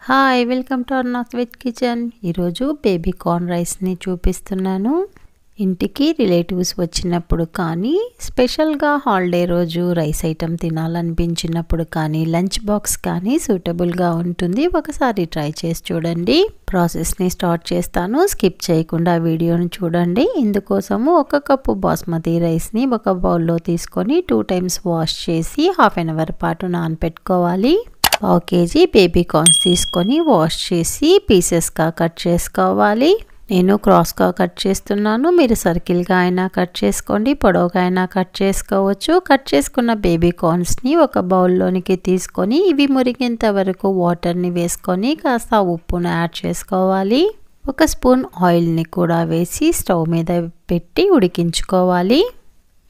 Hi welcome to Arna's veg kitchen. ఈరోజు baby corn రైస్ని చూపిస్తున్నాను. ఇంటికి రిలేటివ్స్ వచ్చినప్పుడు కానీ స్పెషల్గా హాలిడే రోజు రైస్ ఐటెం తినాలనిపించినప్పుడు కానీ లంచ్ బాక్స్ కానీ సూటబుల్గా ఉంటుంది. ఒకసారి ట్రై చేసి చూడండి. ప్రాసెస్ని స్టార్ట్ చేస్తాను. స్కిప్ చేయకుండా వీడియోని చూడండి. ఇందుకోసము 1 కప్పు బాస్మతి రైస్ని ఒక బౌల్లో తీసుకొని 2 టైమ్స్ వాష్ చేసి హాఫ్ అన్ అవర్ పాటు నానబెట్టుకోవాలి. 1 కేజీ బేబీ కార్న్స్ తీసుకొని వాష్ చేసి పీసెస్గా కట్ చేసుకోవాలి. నేను క్రాస్గా కట్ చేస్తున్నాను. మీరు సర్కిల్గా అయినా కట్ చేసుకోండి, పొడవుగా అయినా కట్ చేసుకోవచ్చు. కట్ చేసుకున్న బేబీ కార్న్స్ని ఒక బౌల్లోనికి తీసుకొని ఇవి మురిగేంత వరకు వాటర్ని వేసుకొని కాస్త ఉప్పును యాడ్ చేసుకోవాలి. 1 స్పూన్ ఆయిల్ని కూడా వేసి స్టవ్ మీద పెట్టి ఉడికించుకోవాలి.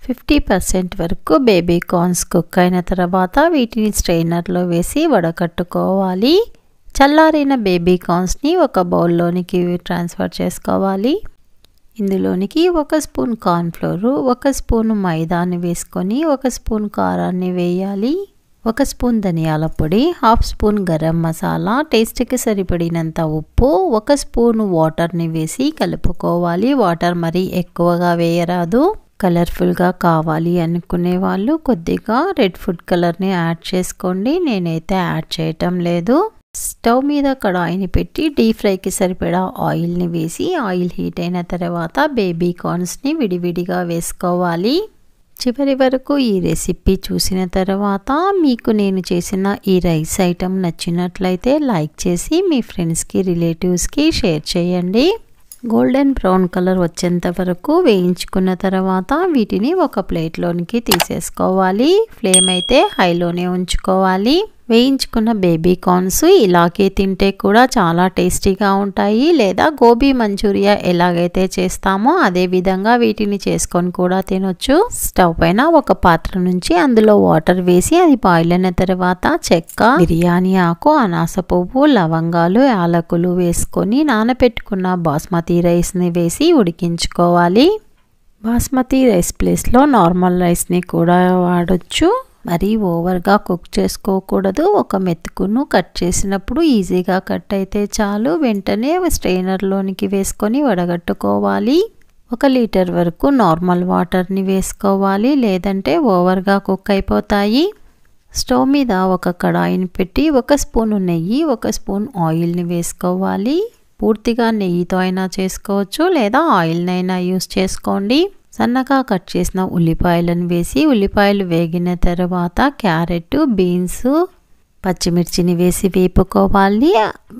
50% వరకు బేబీ కార్న్స్ కుక్ అయిన తర్వాత వీటిని స్ట్రైనర్లో వేసి వడకట్టుకోవాలి. చల్లారిన బేబీ కార్న్స్ని ఒక బౌల్లోనికి ట్రాన్స్ఫర్ చేసుకోవాలి. ఇందులోనికి 1 స్పూన్ కార్న్ఫ్లోర్, 1 స్పూన్ మైదాని వేసుకొని 1 స్పూన్ కారాన్ని వేయాలి. 1 స్పూన్ ధనియాల పొడి, హాఫ్ స్పూన్ గరం మసాలా, టేస్ట్కి సరిపడినంత ఉప్పు, 1 స్పూన్ వాటర్ని వేసి కలుపుకోవాలి. వాటర్ మరీ ఎక్కువగా వేయరాదు. కలర్ఫుల్గా కావాలి అనుకునే వాళ్ళు కొద్దిగా రెడ్ ఫుడ్ కలర్ని యాడ్ చేసుకోండి. నేనైతే యాడ్ చేయటం లేదు. స్టవ్ మీద కడాయిని పెట్టి డీప్ ఫ్రైకి సరిపడా ఆయిల్ని వేసి ఆయిల్ హీట్ అయిన తర్వాత బేబీ కార్న్స్ని విడివిడిగా వేసుకోవాలి. చివరి వరకు ఈ రెసిపీ చూసిన తర్వాత మీకు నేను చేసిన ఈ రైస్ ఐటెం నచ్చినట్లయితే లైక్ చేసి మీ ఫ్రెండ్స్కి రిలేటివ్స్కి షేర్ చేయండి. గోల్డెన్ బ్రౌన్ కలర్ వచ్చేంత వరకు వేయించుకున్న తర్వాత వీటిని ఒక ప్లేట్లోనికి తీసేసుకోవాలి. ఫ్లేమ్ అయితే హైలోనే ఉంచుకోవాలి. వేయించుకున్న బేబీ కార్న్స్ ఇలాగే తింటే కూడా చాలా టేస్టీగా ఉంటాయి. లేదా గోబీ మంచూరియా ఎలాగైతే చేస్తామో అదే విధంగా వీటిని చేసుకొని కూడా తినొచ్చు. స్టవ్ పైన ఒక పాత్ర నుంచి అందులో వాటర్ వేసి అది బాయిల్ అయిన తర్వాత చెక్క, బిర్యానీ ఆకు, అనాస పువ్వు, లవంగాలు, యాలకులు వేసుకొని నానబెట్టుకున్న బాస్మతి రైస్ని వేసి ఉడికించుకోవాలి. బాస్మతి రైస్ ప్లేస్లో నార్మల్ రైస్ని కూడా వాడచ్చు. మరి ఓవర్గా కుక్ చేసుకోకూడదు. ఒక మెతుకును కట్ చేసినప్పుడు ఈజీగా కట్ అయితే చాలు. వెంటనే స్ట్రైనర్లోనికి వేసుకొని వడగట్టుకోవాలి. 1 లీటర్ వరకు నార్మల్ వాటర్ని వేసుకోవాలి, లేదంటే ఓవర్గా కుక్ అయిపోతాయి. స్టవ్ మీద ఒక కడాయిని పెట్టి 1 స్పూను నెయ్యి, 1 స్పూన్ ఆయిల్ని వేసుకోవాలి. పూర్తిగా నెయ్యితో అయినా చేసుకోవచ్చు, లేదా ఆయిల్నైనా యూస్ చేసుకోండి. సన్నగా కట్ చేసిన ఉల్లిపాయలను వేసి ఉల్లిపాయలు వేగిన తర్వాత క్యారెట్, బీన్స్, పచ్చిమిర్చిని వేసి వేపుకోవాలి.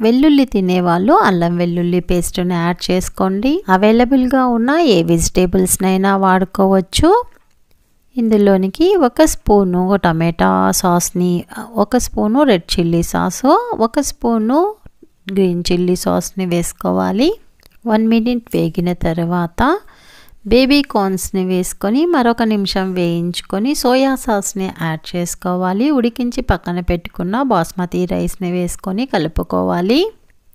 వెల్లుల్లి తినేవాళ్ళు అల్లం వెల్లుల్లి పేస్ట్ని యాడ్ చేసుకోండి. అవైలబుల్గా ఉన్న ఏ వెజిటేబుల్స్నైనా వాడుకోవచ్చు. ఇందులోనికి 1 స్పూను టమాటా సాస్ని, 1 spoon red chilli sauce, 1 spoon green chilli సాస్ని వేసుకోవాలి. 1 మినిట్ వేగిన తర్వాత బేబీ కార్న్స్ని వేసుకొని మరొక నిమిషం వేయించుకొని సోయా సాస్ని యాడ్ చేసుకోవాలి. ఉడికించి పక్కన పెట్టుకున్న బాస్మతి రైస్ని వేసుకొని కలుపుకోవాలి.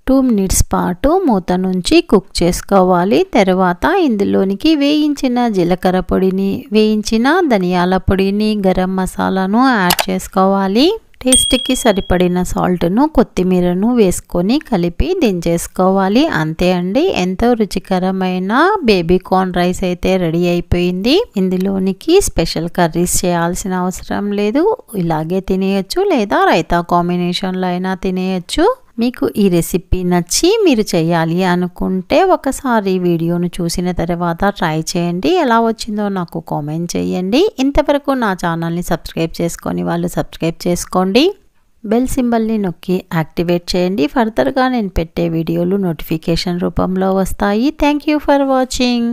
2 మినిట్స్ పాటు మూత నుంచి కుక్ చేసుకోవాలి. తర్వాత ఇందులోనికి వేయించిన జీలకర్ర పొడిని, వేయించిన ధనియాల పొడిని, గరం మసాలాను యాడ్ చేసుకోవాలి. టేస్ట్కి సరిపడిన సాల్ట్ను, కొత్తిమీరను వేసుకొని కలిపి దించేసుకోవాలి. అంతే అండి, ఎంతో రుచికరమైన బేబీ కార్న్ రైస్ అయితే రెడీ అయిపోయింది. ఇందులోనికి స్పెషల్ కర్రీస్ చేయాల్సిన అవసరం లేదు. ఇలాగే తినేయచ్చు, లేదా రైతా కాంబినేషన్లో అయినా తినేయచ్చు. మీకు ఈ రెసిపీ నచ్చి మీరు చేయాలి అనుకుంటే ఒకసారి వీడియోను చూసిన తర్వాత ట్రై చేయండి. ఎలా వచ్చిందో నాకు కామెంట్ చేయండి. ఇంతవరకు నా ఛానల్ని సబ్స్క్రైబ్ చేసుకొని వాళ్ళు సబ్స్క్రైబ్ చేసుకోండి. బెల్ సింబల్ని నొక్కి యాక్టివేట్ చేయండి. ఫర్దర్గా నేను పెట్టే వీడియోలు నోటిఫికేషన్ రూపంలో వస్తాయి. Thank you for watching.